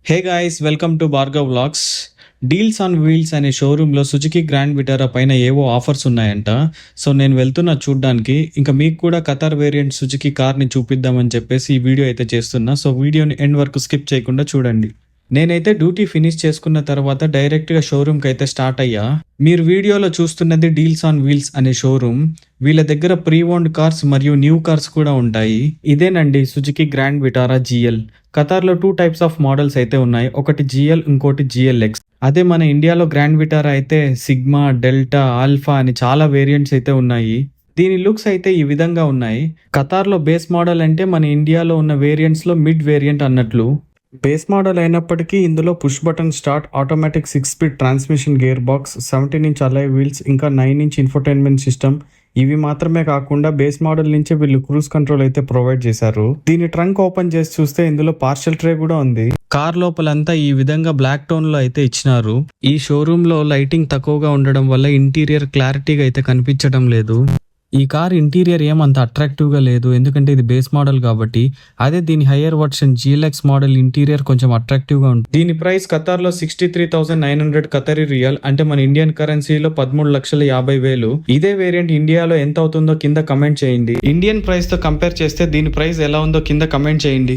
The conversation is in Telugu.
Hey guys, welcome to Bhargav vlogs. Deals on wheels అనే షోరూంలో సుజుకి గ్రాండ్ విటారా పైన ఏవో ఆఫర్స్ ఉన్నాయంట. సో నేను వెళ్తున్నా చూడ్డానికి. ఇంకా మీకు కూడా ఖతార్ వేరియంట్ సుజుకి కార్ని చూపిద్దామని చెప్పేసి ఈ వీడియో అయితే చేస్తున్నా. సో వీడియోని ఎండ్ వరకు స్కిప్ చేయకుండా చూడండి. నేనైతే డ్యూటీ ఫినిష్ చేసుకున్న తర్వాత డైరెక్ట్గా షోరూమ్కి అయితే స్టార్ట్ అయ్యా. మీరు వీడియోలో చూస్తున్నది డీల్స్ ఆన్ వీల్స్ అనే షోరూమ్. వీళ్ళ దగ్గర ప్రీ ఓన్డ్ కార్స్ మరియు న్యూ కార్స్ కూడా ఉంటాయి. ఇదేనండి సుజుకి గ్రాండ్ విటారా జిఎల్. ఖతార్లో 2 టైప్స్ ఆఫ్ మోడల్స్ అయితే ఉన్నాయి. ఒకటి జిఎల్, ఇంకోటి జిఎల్ఎక్స్. అదే మన ఇండియాలో గ్రాండ్ విటారా అయితే సిగ్మా, డెల్టా, ఆల్ఫా అని చాలా వేరియంట్స్ అయితే ఉన్నాయి. దీని లుక్స్ అయితే ఈ విధంగా ఉన్నాయి. ఖతార్లో బేస్ మోడల్ అంటే మన ఇండియాలో ఉన్న వేరియంట్స్లో మిడ్ వేరియంట్ అన్నట్లు. బేస్ మోడల్ అయినప్పటికీ ఇందులో push button start, automatic 6 speed transmission gear box, 17 inch alloy wheels, ఇంకా 9 ఇంచ్ ఇన్ఫోటైన్మెంట్ సిస్టమ్. ఇవి మాత్రమే కాకుండా బేస్ మోడల్ నుంచే వీళ్ళు క్రూజ్ కంట్రోల్ అయితే ప్రొవైడ్ చేశారు. దీని ట్రంక్ ఓపెన్ చేసి చూస్తే ఇందులో పార్షల్ ట్రే కూడా ఉంది. కార్ లోపలంతా ఈ విధంగా బ్లాక్ టోన్ లో అయితే ఇచ్చినారు. ఈ షోరూమ్ లో లైటింగ్ తక్కువగా ఉండడం వల్ల ఇంటీరియర్ క్లారిటీగా అయితే కనిపించడం లేదు. ఈ కార్ ఇంటీరియర్ ఏమంత అట్రాక్టివ్ గా లేదు, ఎందుకంటే ఇది బేస్ మోడల్ కాబట్టి. అదే దీని హయ్యర్ వర్షన్ జిఎల్ఎక్స్ మోడల్ ఇంటీరియర్ కొంచెం అట్రాక్టివ్ గా ఉంటుంది. దీని ప్రైస్ ఖతార్ లో 63,900 ఖతరీ రియల్, అంటే మన ఇండియన్ కరెన్సీలో 13,50,000. ఇదే వేరియంట్ ఇండియాలో ఎంత అవుతుందో కింద కమెంట్ చేయండి. ఇండియన్ ప్రైస్ తో కంపేర్ చేస్తే దీని ప్రైస్ ఎలా ఉందో కింద కమెంట్ చేయండి.